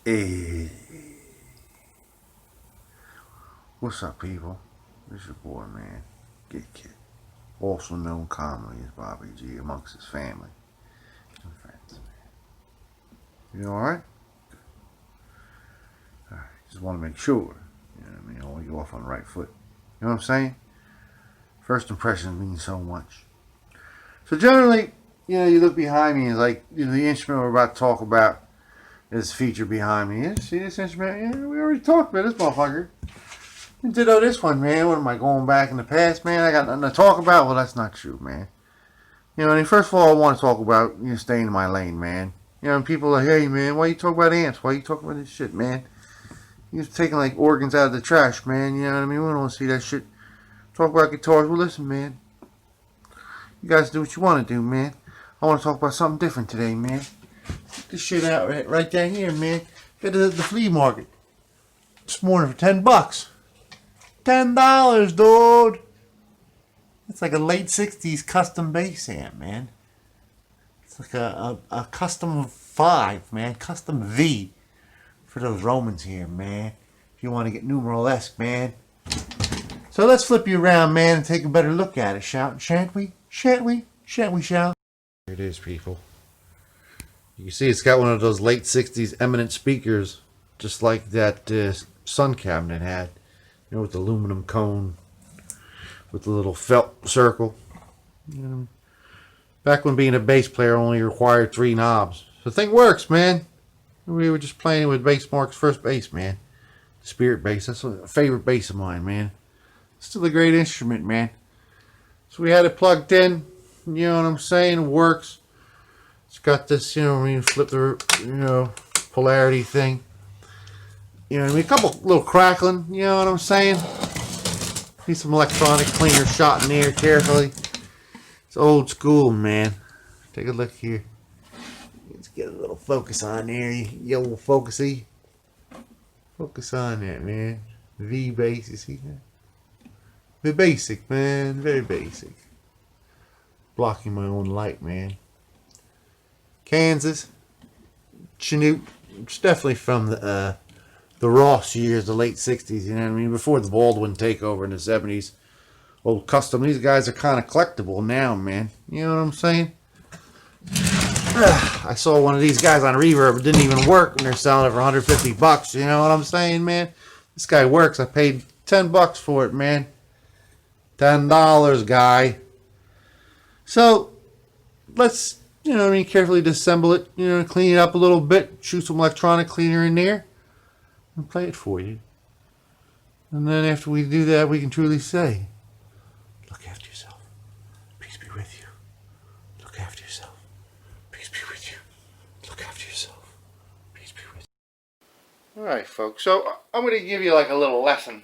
Hey, what's up, people? This your boy, man, Guitkit, also known commonly as Bobby G amongst his family and friends. You alright? Alright, just want to make sure, you know what I mean, I want you off on the right foot. You know what I'm saying? First impressions mean so much. So generally, you know, you look behind me and like, you know, the instrument we're about to talk about is featured behind me. Yeah, see this instrument? Yeah, we already talked about this motherfucker. And ditto this one, man. What am I going back in the past, man? I got nothing to talk about? Well, that's not true, man. You know, I mean, first of all, I want to talk about, you know, staying in my lane, man. You know, and people are like, hey, man, why you talk about amps? Why you talking about this shit, man? You're taking, like, organs out of the trash, man. You know what I mean? We don't want to see that shit. Talk about guitars. Well, listen, man. You guys do what you want to do, man. I want to talk about something different today, man. Check this shit out right down here, man. Get it at the flea market this morning for $10. $10, dude. It's like a late 60s custom bass amp, man. It's like a custom 5, man. Custom V for those Romans here, man. If you want to get numeral-esque, man. So let's flip you around, man, and take a better look at it, shan't we? Shan't we? Shan't we, shall? Here it is, people. You can see it's got one of those late 60s eminent speakers, just like that Sun cabinet had. You know, with the aluminum cone, with the little felt circle. You know, back when being a bass player only required 3 knobs. The thing works, man. We were just playing with Bass Mark's first bass, man. Spirit bass. That's a favorite bass of mine, man. Still a great instrument, man. So we had it plugged in. You know what I'm saying? It works. It's got this, you know, when you flip the, you know, polarity thing. You know what I mean? A couple little crackling, you know what I'm saying? Need some electronic cleaner shot in there carefully. It's old school, man. Take a look here. Let's get a little focus on there, you old focusy. Focus on that, man. V bass, you see that? The basic, man. Very basic. Blocking my own light, man. Kansas. Chanute. It's definitely from the Ross years, the late 60s, you know what I mean? Before the Baldwin takeover in the 70s. Old Kustom, these guys are kind of collectible now, man. You know what I'm saying? I saw one of these guys on Reverb. It didn't even work, and they're selling it for $150. You know what I'm saying, man? This guy works. I paid $10 for it, man. $10, guy. So, let's, you know what I mean, carefully disassemble it, you know, clean it up a little bit, shoot some electronic cleaner in there, and play it for you. And then after we do that, we can truly say, look after yourself. Peace be with you. Look after yourself. Peace be with you. Look after yourself. Peace be with you. Alright, folks. So I'm going to give you like a little lesson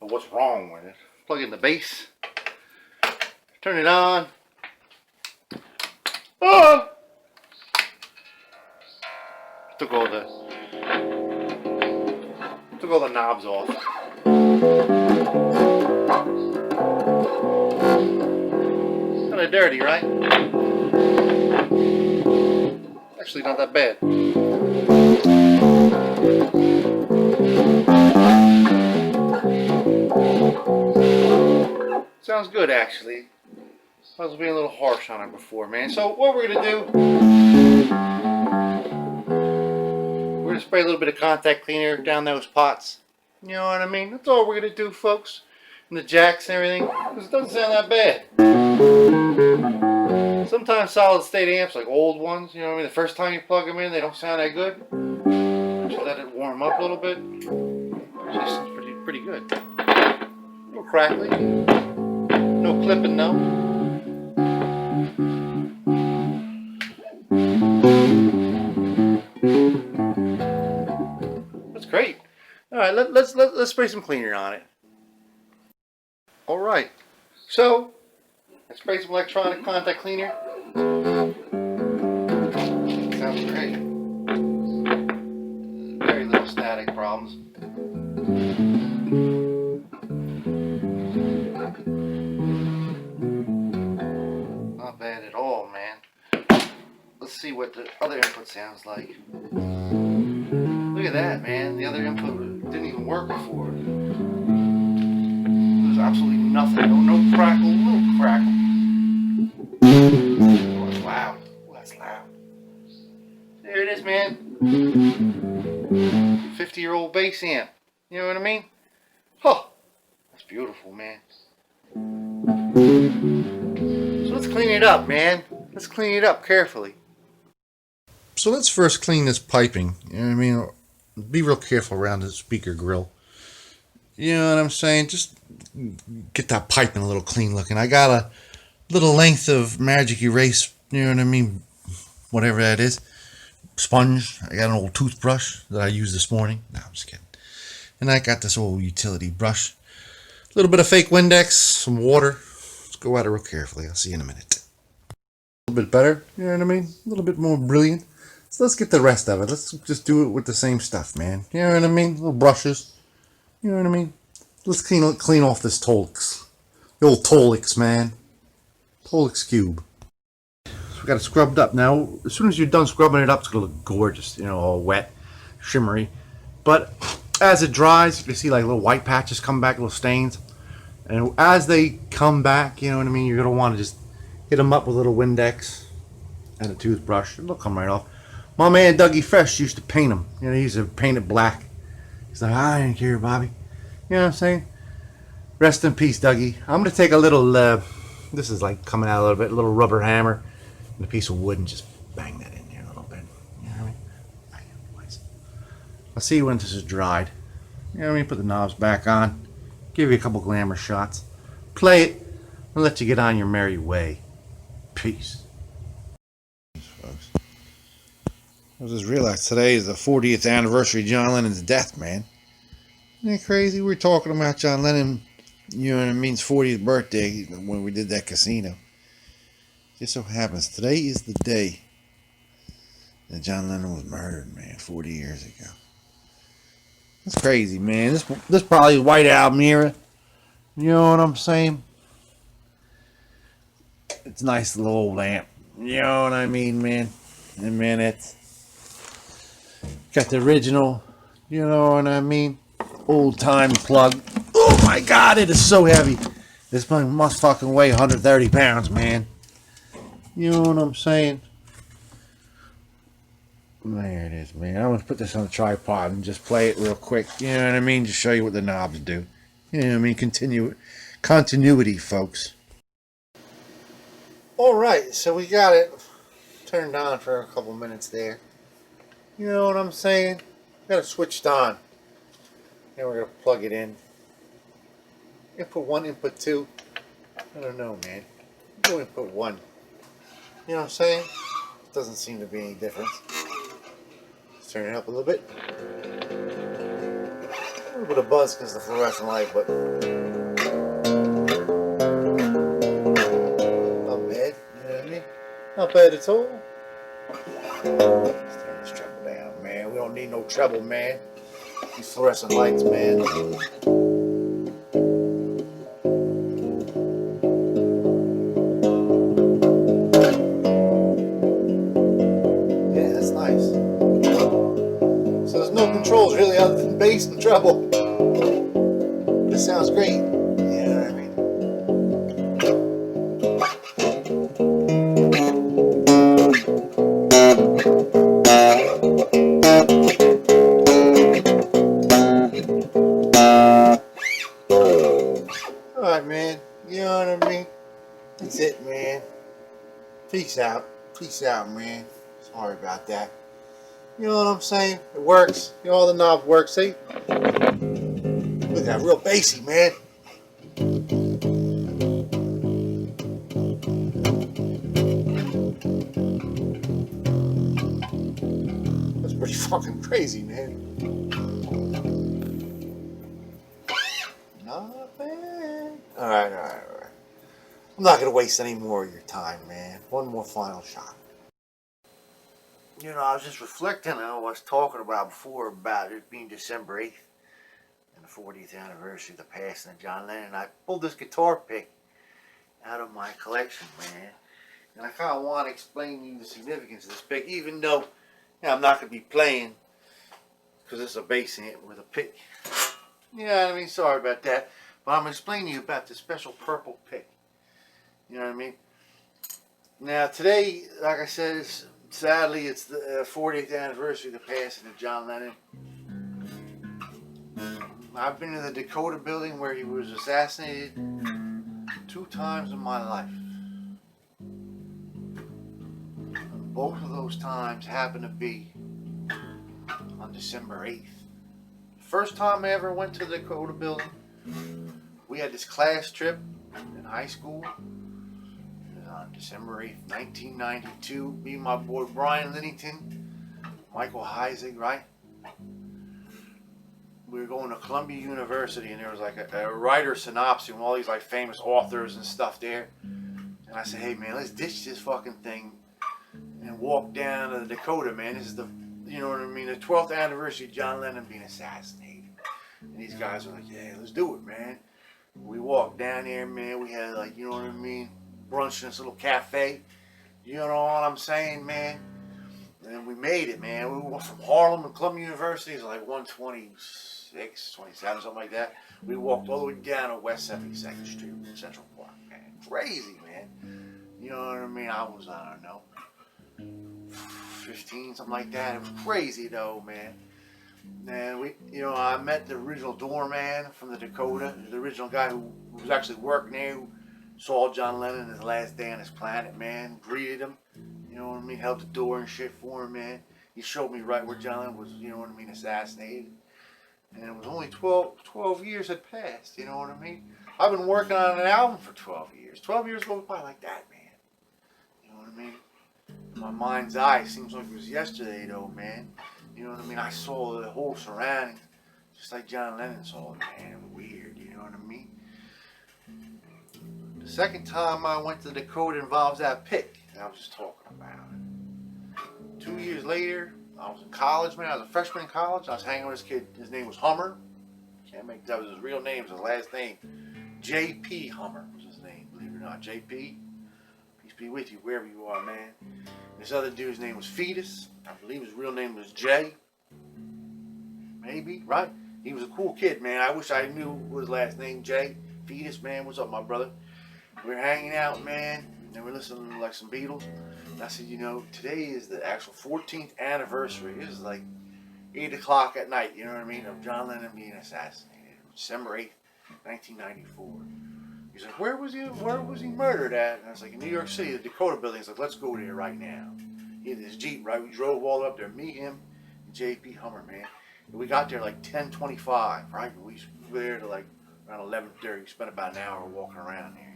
of what's wrong with it. Plug in the bass. Turn it on. Oh! Took all the knobs off. Kind of dirty, right? Actually, not that bad. Sounds good, actually. I was being a little harsh on it before, man. So what we're gonna do? We're gonna spray a little bit of contact cleaner down those pots. You know what I mean? That's all we're gonna do, folks. And the jacks and everything, because it doesn't sound that bad. Sometimes solid state amps, like old ones, you know what I mean? The first time you plug them in, they don't sound that good. Just let it warm up a little bit. It sounds pretty good. A little crackly. No clipping, no. That's great. All right, let's spray some cleaner on it. All right, so let's spray some electronic contact cleaner. Sounds great. Very little static problems. Not bad at all, man. Let's see what the other input sounds like. Look Look at that, man. The other input didn't even work before. There's absolutely nothing. No crackle, no crackle. Oh, that's loud. Oh, that's loud. There it is, man. 50-year-old bass amp. You know what I mean? Oh, that's beautiful, man. So let's clean it up, man. Let's clean it up carefully. So let's first clean this piping. You know what I mean? Be real careful around the speaker grill. You know what I'm saying? Just get that piping a little clean looking. I got a little length of magic erase, you know what I mean? Whatever that is. Sponge. I got an old toothbrush that I used this morning. No, I'm just kidding. And I got this old utility brush. A little bit of fake Windex, some water. Let's go at it real carefully. I'll see you in a minute. A little bit better, you know what I mean? A little bit more brilliant. So let's get the rest of it. Let's just do it with the same stuff, man. You know what I mean? Little brushes. You know what I mean? Let's clean off this Tolix. The old Tolix, man. Tolix cube. So we got it scrubbed up. Now, as soon as you're done scrubbing it up, it's going to look gorgeous. You know, all wet, shimmery. But as it dries, you can see like little white patches come back, little stains. And as they come back, you know what I mean, you're going to want to just hit them up with a little Windex and a toothbrush. It'll come right off. My man Dougie Fresh used to paint them. You know, he used to paint it black. He's like, I didn't care, Bobby. You know what I'm saying? Rest in peace, Dougie. I'm going to take a little, this is like coming out a little bit, a little rubber hammer and a piece of wood and just bang that in here a little bit. You know what I mean? Bang it twice. I'll see you when this is dried. You know what I mean? Put the knobs back on. Give you a couple glamour shots. Play it and let you get on your merry way. Peace. Folks. I just realized today is the 40th anniversary of John Lennon's death, man. Isn't that crazy? We were talking about John Lennon, you know what I mean, 40th birthday when we did that casino. Just so happens today is the day that John Lennon was murdered, man, 40 years ago. That's crazy, man. This probably White Album era. You know what I'm saying? It's a nice little old amp. You know what I mean, man? And man, it's got the original, you know what I mean? Old time plug. Oh my god, it is so heavy. This thing must fucking weigh 130 pounds, man. You know what I'm saying? There it is, man. I'm gonna put this on a tripod and just play it real quick. You know what I mean? Just show you what the knobs do. You know what I mean? Continuity, folks. Alright, so we got it turned on for a couple minutes there. You know what I'm saying? Got it switched on. Now we're going to plug it in. Input 1, input 2. I don't know, man. Go input 1. You know what I'm saying? Doesn't seem to be any difference. Let's turn it up a little bit. A little bit of buzz because of the fluorescent light, but not bad. You know what I mean? Not bad at all. Let's turn this treble down, man. We don't need no treble, man. These fluorescent lights, man. Yeah, that's nice. So there's no controls really other than bass and treble. But it sounds great. You know what I mean? Alright, man. You know what I mean? That's it, man. Peace out. Peace out, man. Sorry about that. You know what I'm saying? It works. You know, all the knobs work. See? Look at that, real bassy, man. That's pretty fucking crazy, man. Not bad. Alright. I'm not going to waste any more of your time, man. One more final shot. You know, I was just reflecting on what I was talking about before about it being December 8th and the 40th anniversary of the passing of John Lennon. I pulled this guitar pick out of my collection, man. And I kind of want to explain to you the significance of this pick, even though, you know, I'm not going to be playing because it's a bass amp with a pick. You know what I mean? Sorry about that. But I'm explaining to you about the special purple pick. You know what I mean? Now today, like I said, sadly it's the 40th anniversary of the passing of John Lennon. I've been in the Dakota building where he was assassinated 2 times in my life. Both of those times happened to be on December 8th. First time I ever went to the Dakota building, we had this class trip in high school. It was on December 8th, 1992. Me and my boy Brian Linnington, Michael Heisig, right? We were going to Columbia University, and there was like a writer synopsis with all these like famous authors and stuff there. And I said, hey man, let's ditch this fucking thing and walk down to the Dakota, man. This is the, you know what I mean, the 12th anniversary of John Lennon being assassinated. And these guys were like, yeah, let's do it, man. We walked down there, man. We had like, you know what I mean, brunch in this little cafe. You know what I'm saying, man? And we made it, man. We went from Harlem to Columbia University. It was like 126, 27, something like that. We walked all the way down to West 72nd Street in Central Park, man. Crazy, man. You know what I mean? I don't know, 15, something like that. It was crazy, though, man. And I met the original doorman from the Dakota, the original guy who was actually working there, who saw John Lennon his last day on this planet, man. Greeted him. You know what I mean? Held the door and shit for him, man. He showed me right where John Lennon was, you know what I mean, assassinated. And it was only 12 years had passed, you know what I mean? I've been working on an album for 12 years. 12 years goes by like that, man. You know what I mean? In my mind's eye, seems like it was yesterday, though, man. You know what I mean? I saw the whole surroundings, just like John Lennon saw it, man. Weird, you know what I mean? The second time I went to Dakota involves that pick. I was just talking about it. 2 years later, I was in college, man. I was a freshman in college. I was hanging with this kid. His name was Hummer. Can't make that was his real name. It was his last name. J.P. Hummer was his name. Believe it or not, J.P. Peace be with you wherever you are, man. This other dude's name was Fetus. I believe his real name was Jay. Maybe, right? He was a cool kid, man. I wish I knew his last name, Jay. Fetus, man. What's up, my brother? We were hanging out, man. And we're listening to like some Beatles. And I said, today is the actual 14th anniversary. This is like 8 o'clock at night, you know what I mean, of John Lennon being assassinated. December 8th, 1994. He's like, where was he murdered at? And I was like, in New York City, the Dakota building. He's like, let's go there right now. He had this Jeep, right? We drove all up there, me, him, and J.P. Hummer, man. And we got there like 10:25, right? And we were there to like around 11:30. We spent about an hour walking around there.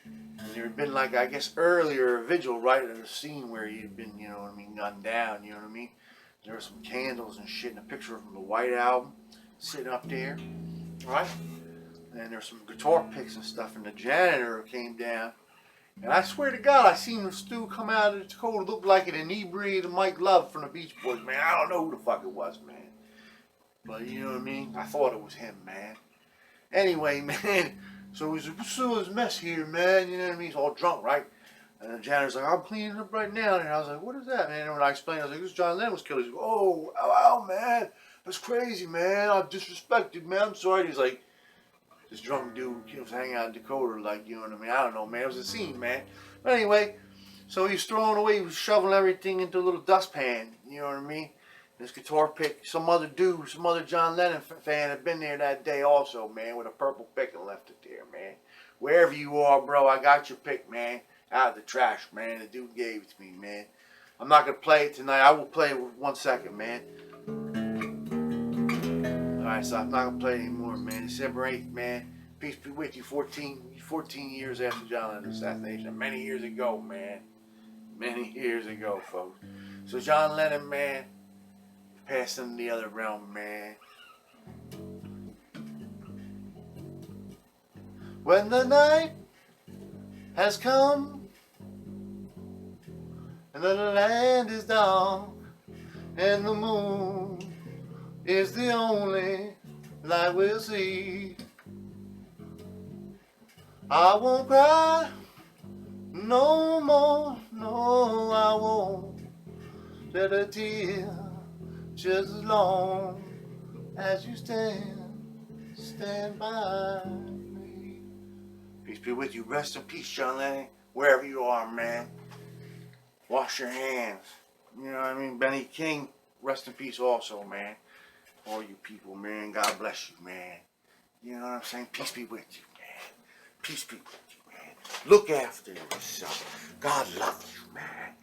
And there had been like, I guess, earlier a vigil right at the scene where he'd been, you know what I mean, gunned down, you know what I mean? There were some candles and shit and a picture from the White Album sitting up there, right? And there's some guitar picks and stuff, and the janitor came down. And I swear to God, I seen this dude come out of the Dakota, looked like an inebriated Mike Love from the Beach Boys, man. I don't know who the fuck it was, man. But, you know what I mean? I thought it was him, man. Anyway, man. So he's like, what's all this mess here, man? You know what I mean? He's all drunk, right? And the janitor's like, I'm cleaning up right now. And I was like, what is that, man? And when I explained, I was like, this John Lennon was killed. He's like, oh, wow, man. That's crazy, man. I'm disrespected, man. I'm sorry. He's like, this drunk dude was hanging out in Dakota, like, you know what I mean? I don't know, man. It was a scene, man. But anyway, so he's throwing away, he was shoveling everything into a little dustpan. You know what I mean? This guitar pick, some other dude, some other John Lennon fan had been there that day also, man, with a purple pick and left it there, man. Wherever you are, bro, I got your pick, man, out of the trash, man. The dude gave it to me, man. I'm not going to play it tonight. I will play it with 1 second, man. Alright, so I'm not going to play it anymore, man. December 8th, man. Peace be with you. 14 years after John Lennon's assassination. Many years ago, man. Many years ago, folks. So John Lennon, man, passed into the other realm, man. When the night has come and the land is dark and the moon is the only light we'll see, I won't cry no more, no, I won't let a tear just as long as you stand by me. Peace be with you. Rest in peace, John Lennon. Wherever you are, man. Wash your hands. You know what I mean? Benny King, rest in peace also, man. All you people, man. God bless you, man. You know what I'm saying? Peace be with you, man. Peace be with you, man. Look after yourself. God loves you, man.